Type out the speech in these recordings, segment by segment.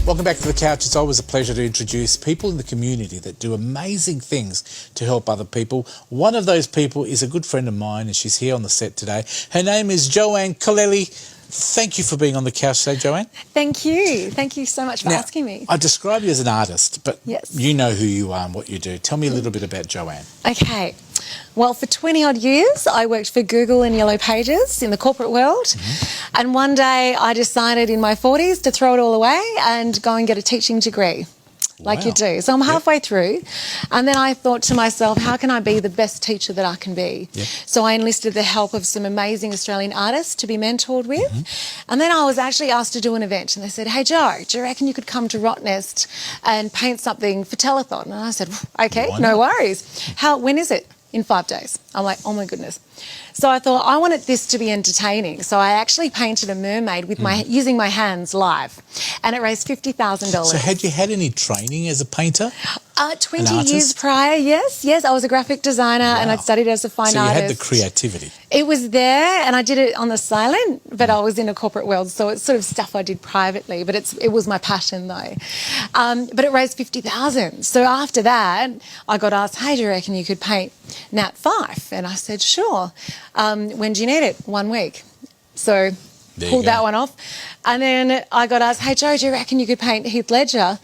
Welcome back to The Couch. It's always a pleasure to introduce people in the community that do amazing things to help other people. One of those people is a good friend of mine, and she's here on the set today. Her name is Joanne. Thank you for being on The Couch today, Joanne. Thank you. Thank you so much for asking me. I describe you as an artist, but yes, you know who you are and what you do. Tell me a little bit about Joanne. Okay. Well, for 20-odd years, I worked for Google and Yellow Pages in the corporate world. Mm-hmm. And one day I decided in my 40s to throw it all away and go and get a teaching degree. Like you do. So I'm halfway through. And then I thought to myself, how can I be the best teacher that I can be? Yep. So I enlisted the help of some amazing Australian artists to be mentored with. Mm-hmm. And then I was actually asked to do an event. And they said, hey, Joe, do you reckon you could come to Rottnest and paint something for telethon? And I said, okay, no worries. When is it? In 5 days. I'm like, oh my goodness. So I thought I wanted this to be entertaining. So I actually painted a mermaid with using my hands live, and it raised $50,000. So had you had any training as a painter? 20 years prior, yes. I was a graphic designer and I'd studied as a fine artist. So you had the creativity. It was there, and I did it on the silent, but I was in a corporate world, so it's sort of stuff I did privately, but it was my passion though. But it raised $50,000. So after that, I got asked, hey, do you reckon you could paint Nat 5? And I said, sure. When do you need it? 1 week. So pulled that one off. And then I got asked, hey, Joe, do you reckon you could paint Heath Ledger?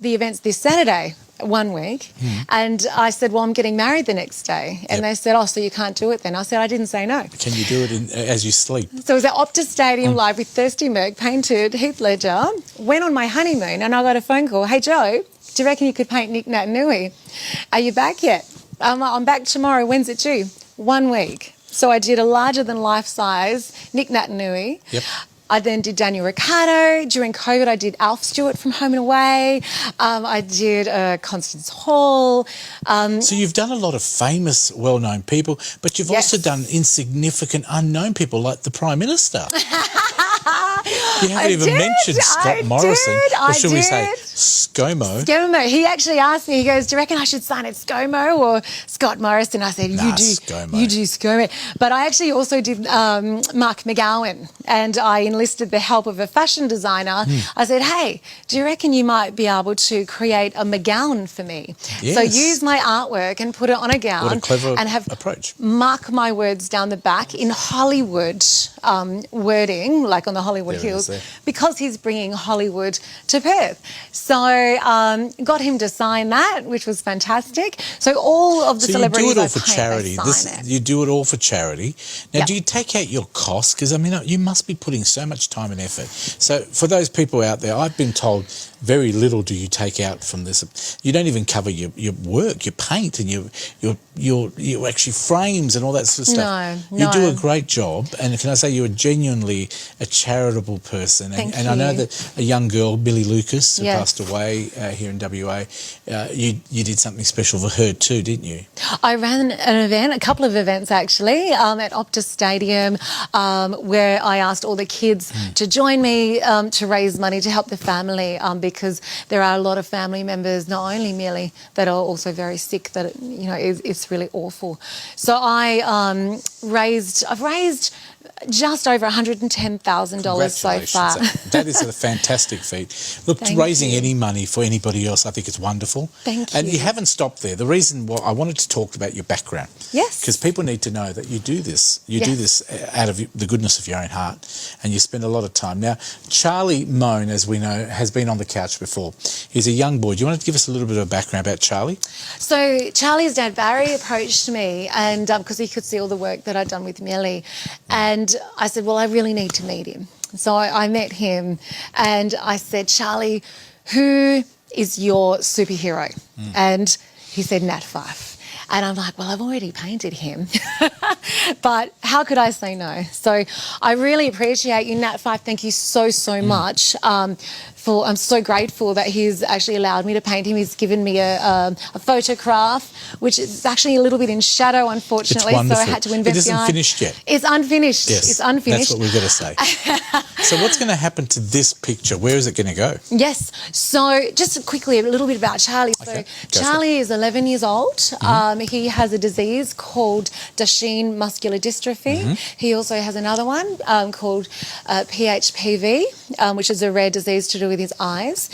The event's this Saturday, 1 week. And I said, well, I'm getting married the next day. And they said, oh, so you can't do it then? I said, I didn't say no. Can you do it as you sleep? So it was at Optus Stadium live with Thirsty Merc, painted Heath Ledger, went on my honeymoon, and I got a phone call, hey, Joe, do you reckon you could paint Nick Nat Nui? Are you back yet? I'm back tomorrow. When's it due? 1 week. So I did a larger-than-life size Nick Nat Nui. Yep. I then did Daniel Ricciardo. During COVID, I did Alf Stewart from Home and Away. I did Constance Hall. So you've done a lot of famous, well-known people, but you've also done insignificant, unknown people like the Prime Minister. You haven't even mentioned Scott Morrison. Or should we say ScoMo? ScoMo. He actually asked me, he goes, do you reckon I should sign it ScoMo or Scott Morrison? I said, you do ScoMo. But I actually also did Mark McGowan, and I enlisted the help of a fashion designer. I said, hey, do you reckon you might be able to create a McGowan for me? Yes. So use my artwork and put it on a gown. What a clever and have approach. Mark my words down the back in Hollywood wording, like on the Hollywood Hills, because he's bringing Hollywood to Perth. So got him to sign that, which was fantastic. So all of the celebrities you do it all for charity. You do it all for charity. Now, do you take out your costs? Because, I mean, you must be putting so much time and effort. So for those people out there, I've been told very little do you take out from this. You don't even cover your work, your paint, and your actually frames and all that sort of stuff. You do a great job, and can I say you're genuinely a charitable person. And I know that a young girl, Billy Lucas, who passed away here in WA, you did something special for her too, didn't you? I ran an event, a couple of events actually, at Optus Stadium, where I asked all the kids to join me to raise money to help the family, because there are a lot of family members, not only Millie, that are also very sick, that it's really awful. So I've raised just over $110,000 so far. That is a fantastic feat. Look, raising any money for anybody else, I think it's wonderful. Thank you. And you haven't stopped there. The reason why I wanted to talk about your background. Yes. Because people need to know that you do this. You do this out of the goodness of your own heart, and you spend a lot of time. Now, Charlie Moan, as we know, has been on the couch before. He's a young boy. Do you want to give us a little bit of a background about Charlie? So Charlie's dad, Barry, approached me, and because he could see all the work that I'd done with Millie, and I said, well, I really need to meet him. So I met him, and I said, Charlie, who is your superhero? And he said, Nat 5. And I'm like, well, I've already painted him, but how could I say no? So I really appreciate you, Nat 5. Thank you so much. I'm so grateful that he's actually allowed me to paint him. He's given me a photograph, which is actually a little bit in shadow, unfortunately. So I had to invent the art. It isn't finished yet. It's unfinished. Yes, it's unfinished. That's what we've got to say. So what's going to happen to this picture? Where is it going to go? Yes. So just quickly, a little bit about Charlie. Okay. So Charlie is 11 years old. He has a disease called Duchenne muscular dystrophy. He also has another one called PHPV, which is a rare disease to do with his eyes,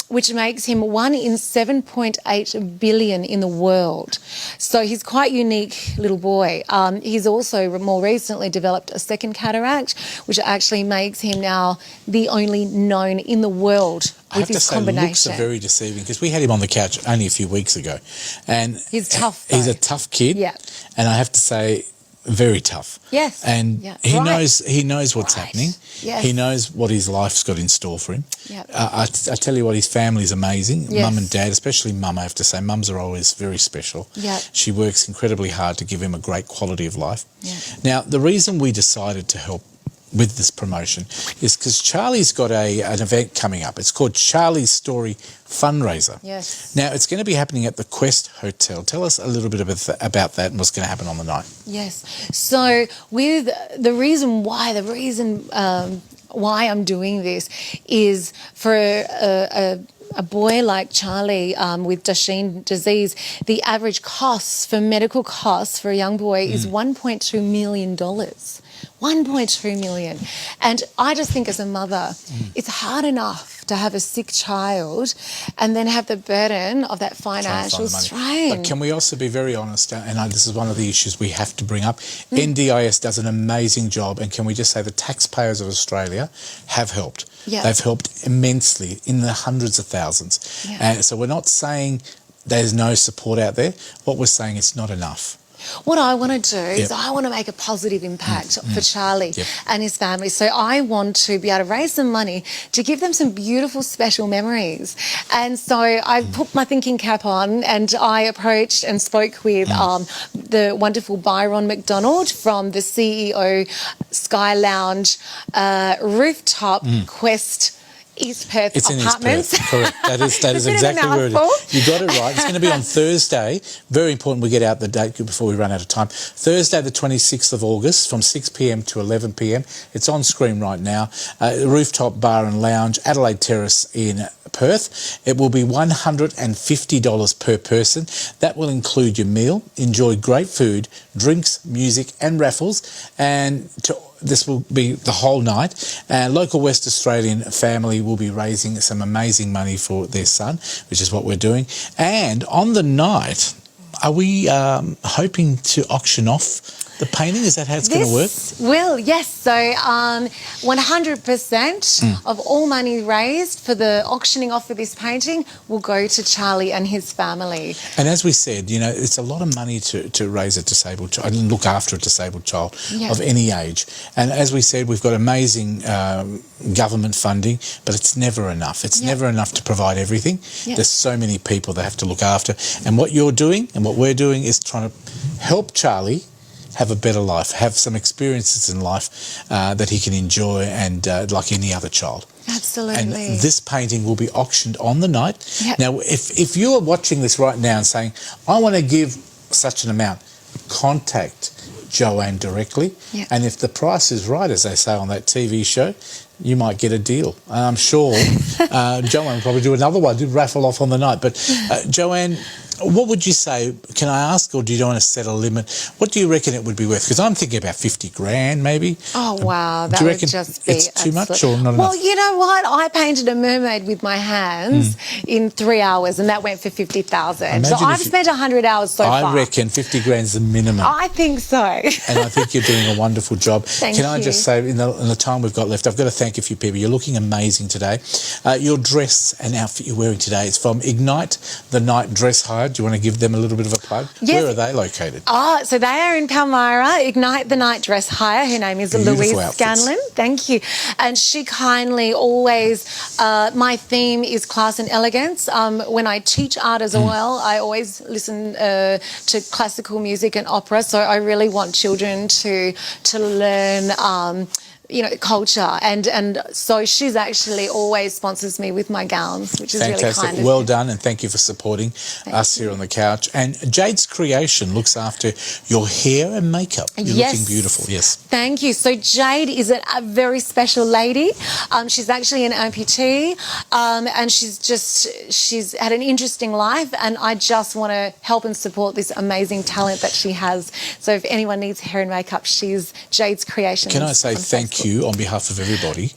which makes him 1 in 7.8 billion in the world. So he's quite unique little boy. He's also more recently developed a second cataract, which actually makes him now the only known in the world I have to say, looks are very deceiving, because we had him on the couch only a few weeks ago, and he's tough. He's a tough kid, and I have to say, very tough. Yes, and he knows what's happening. Yes. He knows what his life's got in store for him. Yep. I tell you what, his family's amazing. Yes. Mum and dad, especially Mum, I have to say, mums are always very special. Yep. She works incredibly hard to give him a great quality of life. Yep. Now, the reason we decided to help with this promotion is because Charlie's got an event coming up. It's called Charlie's Story Fundraiser. Yes. Now, it's going to be happening at the Quest Hotel. Tell us a little bit about that and what's going to happen on the night. Yes. So with the reason why I'm doing this is for a boy like Charlie with Duchenne disease, the average costs for medical costs for a young boy is $1.2 million. 1.2 million. And I just think as a mother, it's hard enough to have a sick child and then have the burden of that financial strain. But can we also be very honest, and this is one of the issues we have to bring up, NDIS does an amazing job, and can we just say the taxpayers of Australia have helped. Yeah. They've helped immensely in the hundreds of thousands. Yeah. And so we're not saying there's no support out there. What we're saying is not enough. What I want to do is I want to make a positive impact for Charlie and his family. So I want to be able to raise some money to give them some beautiful, special memories. And so I put my thinking cap on and I approached and spoke with the wonderful Byron McDonald from the CEO Sky Lounge Rooftop Quest East Perth Apartments. East Perth, correct. That is exactly where it is. You got it right. It's going to be on Thursday. Very important we get out the date before we run out of time. Thursday, the 26th of August, from 6 p.m. to 11 p.m. It's on screen right now. Rooftop Bar and Lounge, Adelaide Terrace in Perth. It will be $150 per person. That will include your meal. Enjoy great food, drinks, music and raffles. And this will be the whole night. Local West Australian family will be raising some amazing money for their son, which is what we're doing. And on the night, are we hoping to auction off the painting? Is that how it's going to work? Yes. So 100% of all money raised for the auctioning off of this painting will go to Charlie and his family. And as we said, you know, it's a lot of money to raise a disabled child and look after a disabled child of any age. And as we said, we've got amazing government funding, but it's never enough. It's never enough to provide everything. There's so many people that have to look after. And what you're doing and what we're doing is trying to help Charlie have a better life, have some experiences in life that he can enjoy and like any other child. Absolutely. And this painting will be auctioned on the night. Now, if you are watching this right now and saying, I want to give such an amount, contact Joanne directly. And if the price is right, as they say on that TV show, you might get a deal. I'm sure Joanne will probably do another one, raffle off on the night. But Joanne, what would you say? Can I ask, or do you want to set a limit? What do you reckon it would be worth? Because I'm thinking about 50 grand, maybe. Oh wow, that would just be it's too much or not enough? Well, you know what? I painted a mermaid with my hands in 3 hours, and that went for 50,000. So I've spent 100 hours so far. I reckon 50 grand is the minimum. I think so. And I think you're doing a wonderful job. Thank you. I just say, in the time we've got left, I've got to thank a few people. You're looking amazing today. Your dress and outfit you're wearing today is from Ignite the Night Dress Hire. Do you want to give them a little bit of a plug? Yes. Where are they located? So they are in Palmyra. Ignite the Night Dress Hire. Her name is Louise Scanlon. Thank you. And she kindly always, my theme is class and elegance. When I teach art as well, I always listen to classical music and opera. So I really want children to learn culture, and so she's actually always sponsors me with my gowns, which is really kind of well done, and thank you for supporting us here on the couch. And Jade's Creation looks after your hair and makeup. You're looking beautiful. Yes, thank you. So Jade is a very special lady. She's actually an amputee, and she's had an interesting life, and I just want to help and support this amazing talent that she has. So if anyone needs hair and makeup, she's Jade's Creation. Can I say thank thank you on behalf of everybody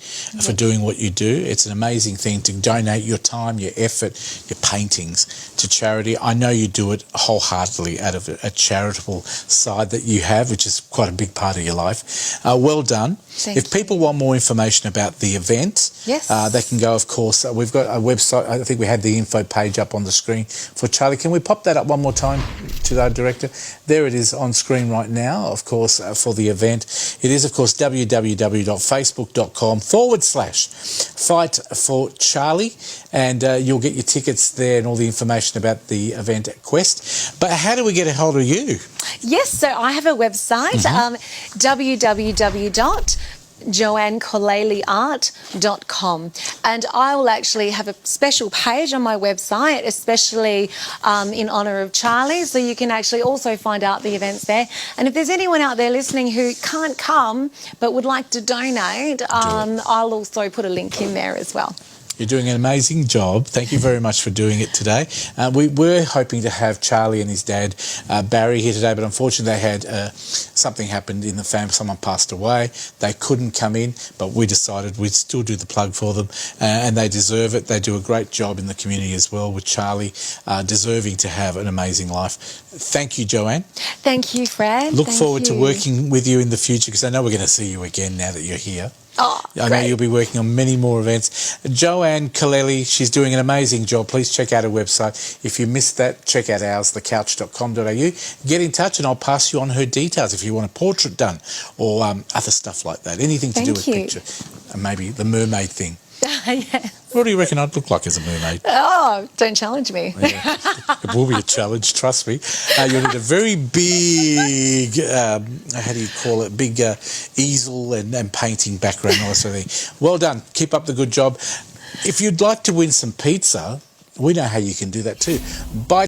for doing what you do. It's an amazing thing to donate your time, your effort, your paintings to charity. I know you do it wholeheartedly out of a charitable side that you have, which is quite a big part of your life. Well done. If people want more information about the event, yes, they can go, of course. We've got a website. I think we had the info page up on the screen for Charlie. Can we pop that up one more time to our director? There it is on screen right now, of course, for the event. It is, of course, www.facebook.com/Fight for Charlie, and you'll get your tickets there and all the information about the event at Quest. But how do we get a hold of you? Yes, so I have a website, www.joannecollaleyart.com, and I will actually have a special page on my website, especially in honour of Charlie, so you can actually also find out the events there. And if there's anyone out there listening who can't come but would like to donate, I'll also put a link in there as well. You're doing an amazing job. Thank you very much for doing it today. We were hoping to have Charlie and his dad, Barry, here today, but unfortunately they had something happened in the family. Someone passed away. They couldn't come in, but we decided we'd still do the plug for them, and they deserve it. They do a great job in the community as well, with Charlie deserving to have an amazing life. Thank you, Joanne. Thank you, Fred. Look forward to working with you in the future, because I know we're going to see you again now that you're here. Oh, I know you'll be working on many more events. Joanne Collaley, she's doing an amazing job. Please check out her website. If you missed that, check out ours, thecouch.com.au. Get in touch and I'll pass you on her details if you want a portrait done or other stuff like that. Anything to do with picture. And maybe the mermaid thing. Yeah. What do you reckon I'd look like as a mermaid? Oh, don't challenge me. Yeah. It will be a challenge, trust me. You'll need a very big, how do you call it, big easel and painting background and all that sort of thing. Well done. Keep up the good job. If you'd like to win some pizza, we know how you can do that too. Buy